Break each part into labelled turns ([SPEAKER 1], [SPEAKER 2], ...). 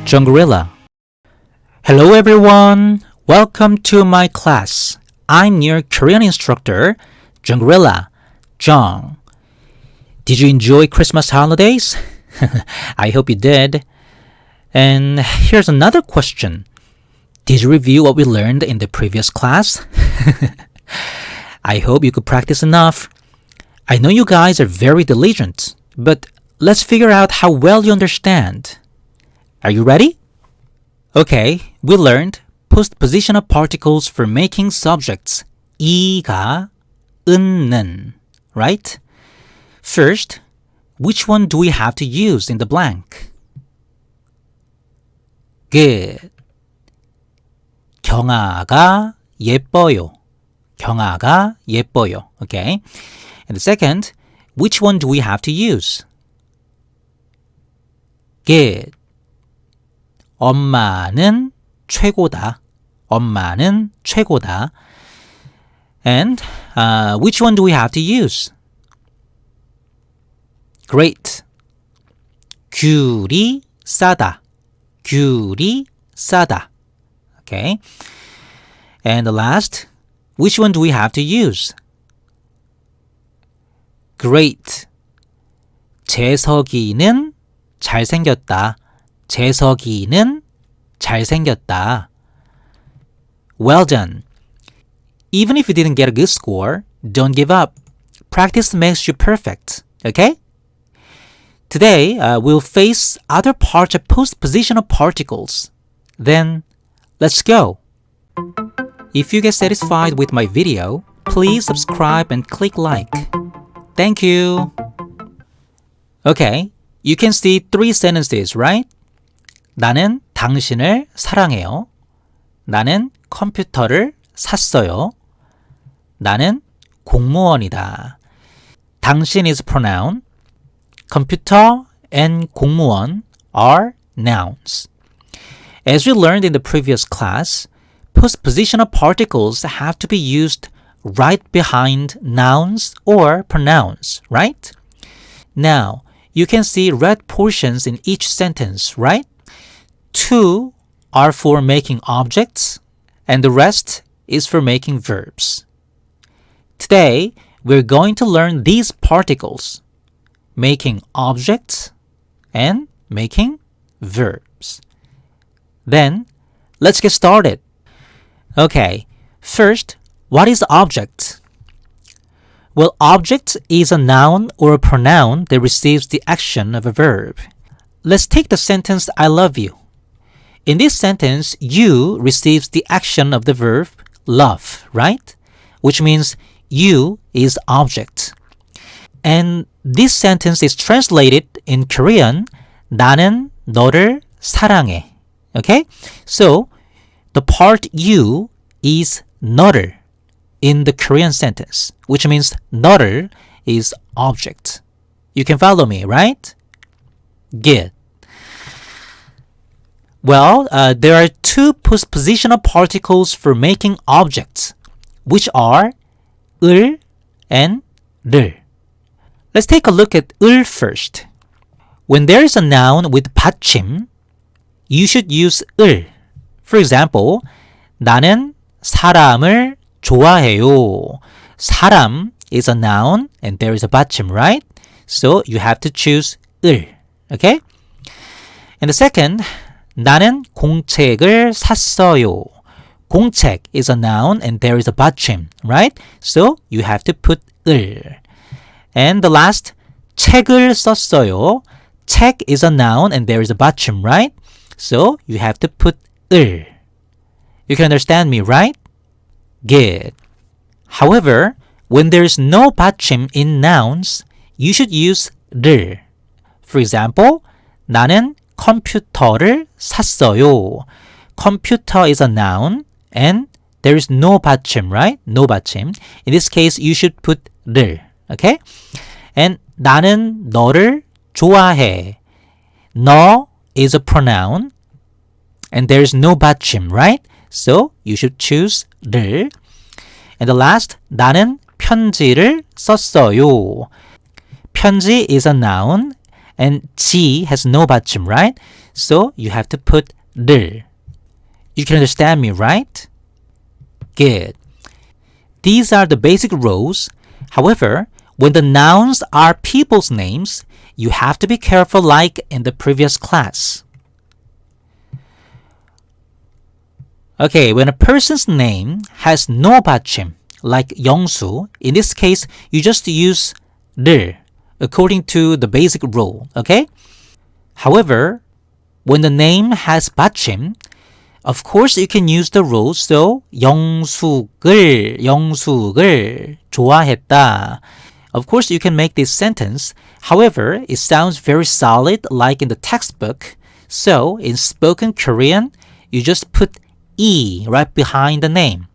[SPEAKER 1] Jungorilla. Hello everyone! Welcome to my class. I'm your Korean instructor, Jungorilla, Jung. Did you enjoy Christmas holidays? I hope you did. And here's another question. Did you review what we learned in the previous class? I hope you could practice enough. I know you guys are very diligent, but let's figure out how well you understand. Are you ready? Okay, we learned postpositional particles for making subjects 이가, 은는, right? First, which one do we have to use in the blank? Good. 경아가 예뻐요. 경아가 예뻐요. Okay. And the second, which one do we have to use? Good. 엄마는 최고다. 엄마는 최고다. And which one do we have to use? Great. 귤이 싸다. 귤이 싸다. Okay. And the last, which one do we have to use? Great. 재석이는 잘생겼다. 재석이는 잘생겼다. Well done. Even if you didn't get a good score, don't give up. Practice makes you perfect. Okay? Today, we'll face other parts of postpositional particles. Then, let's go. If you get satisfied with my video, please subscribe and click like. Thank you. Okay, you can see three sentences, right? 나는 당신을 사랑해요. 나는 컴퓨터를 샀어요. 나는 공무원이다. 당신 is a pronoun. Computer and 공무원 are nouns. As we learned in the previous class, postpositional particles have to be used right behind nouns or pronouns, right? Now, you can see red portions in each sentence, right? Two are for making objects, and the rest is for making verbs. Today, we're going to learn these particles, making objects and making verbs. Then, let's get started. Okay, first, what is object? Well, object is a noun or a pronoun that receives the action of a verb. Let's take the sentence, I love you. In this sentence, you receives the action of the verb love, right? Which means you is object. And this sentence is translated in Korean, 나는 너를 사랑해. Okay? So, the part you is 너를 in the Korean sentence, which means 너를 is object. You can follow me, right? Good. Well, there are two postpositional particles for making objects, which are 을 and 를. Let's take a look at 을 first. When there is a noun with 받침, you should use 을. For example, 나는 사람을 좋아해요. 사람 is a noun and there is a 받침, right? So you have to choose 을. Okay? And the second, 나는 공책을 샀어요. 공책 is a noun and there is a 받침, right? So you have to put 을. And the last, 책을 썼어요. 책 is a noun and there is a 받침, right? So you have to put 을. You can understand me, right? Good. However, when there is no 받침 in nouns, you should use 를. For example, 나는 컴퓨터를 샀어요. Computer is a noun and there is no 받침, right? No 받침. In this case, you should put 를. Okay? And 나는 너를 좋아해. 너 is a pronoun and there is no 받침, right? So you should choose 를. And the last, 나는 편지를 썼어요. 편지 is a noun And 지 has no 받침, right? So you have to put 를. You can understand me, right? Good. These are the basic rules. However, when the nouns are people's names, you have to be careful like in the previous class. Okay, when a person's name has no 받침, like 영수, in this case, you just use 를 according to the basic rule, okay? However, when the name has 받침, of course you can use the rule, so 영숙을 좋아했다. Of course you can make this sentence. However, it sounds very solid like in the textbook. So, in spoken Korean, you just put 이 right behind the name.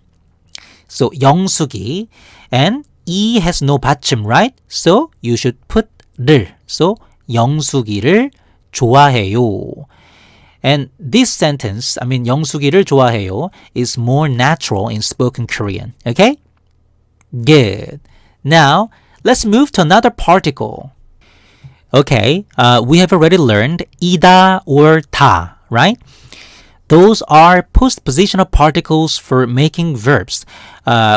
[SPEAKER 1] So 영숙이, and 이 has no 받침, right? So you should put 를. So 영숙이를 좋아해요. And this sentence, 영숙이를 좋아해요, is more natural in spoken Korean. Okay? Good. Now, let's move to another particle. Okay, we have already learned 이다 or 다, right? Those are postpositional particles for making verbs,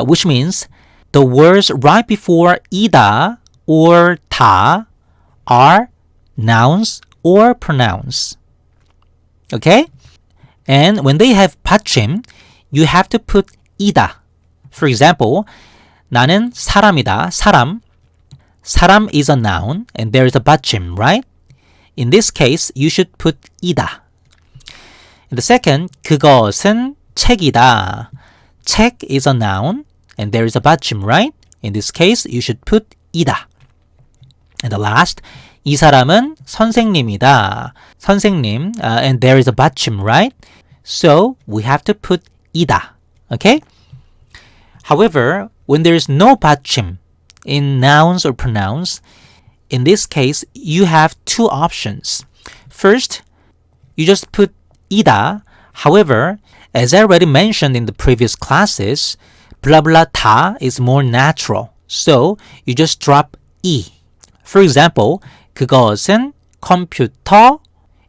[SPEAKER 1] which means the words right before 이다 or 다 are nouns or pronouns. Okay? And when they have 받침, you have to put 이다. For example, 나는 사람이다, 사람. 사람 is a noun and there is a 받침, right? In this case, you should put 이다. And the second, 그것은 책이다. 책 is a noun and there is a 받침, right? In this case, you should put 이다. And the last, 이 사람은 선생님이다. 선생님, and there is a 받침, right? So, we have to put 이다. Okay? However, when there is no 받침 in nouns or pronouns, in this case, you have two options. First, you just put 이다. However, as I already mentioned in the previous classes, blah blah 다 is more natural. So, you just drop 이. For example, 그것은 컴퓨터.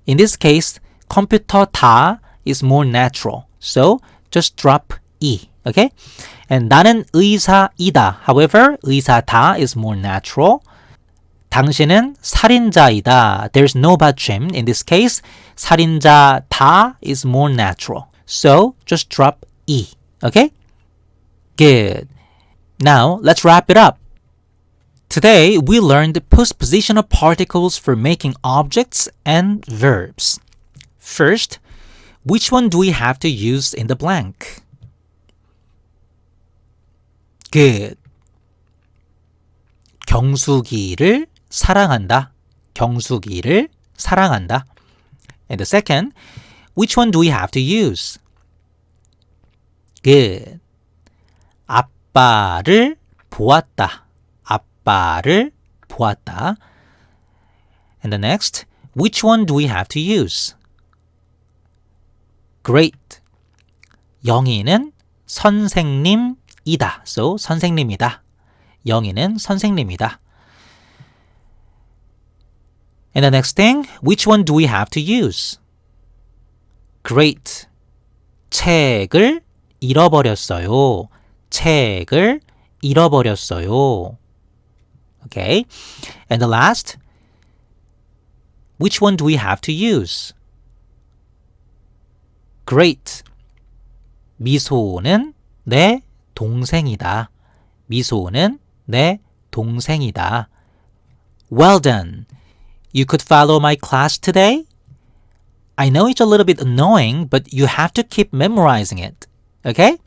[SPEAKER 1] In this case, 컴퓨터 다 is more natural. So, just drop 이. Okay? And 나는 의사이다. However, 의사다 is more natural. 당신은 살인자이다. There's no 받침. In this case, 살인자다 is more natural. So, just drop 이. Okay? Good. Now, let's wrap it up. Today, we learned postpositional particles for making objects and verbs. First, which one do we have to use in the blank? Good. 경숙이를 사랑한다. 경숙이를 사랑한다. And the second, which one do we have to use? Good. 아빠를 보았다. 아빠를 보았다. And the next, which one do we have to use? Great. 영희는 선생님이다. So, 선생님이다. 영희는 선생님이다. And the next thing, which one do we have to use? Great. 책을 잃어버렸어요. 책을 잃어버렸어요. Okay. And the last, which one do we have to use? Great. 미소는 내 동생이다. 미소는 내 동생이다. Well done. You could follow my class today? I know it's a little bit annoying, but you have to keep memorizing it. Okay?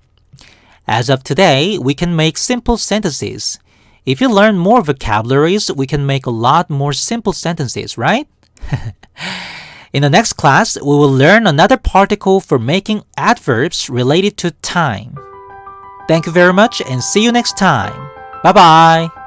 [SPEAKER 1] As of today, we can make simple sentences. If you learn more vocabularies, we can make a lot more simple sentences, right? In the next class, we will learn another particle for making adverbs related to time. Thank you very much and see you next time. Bye-bye.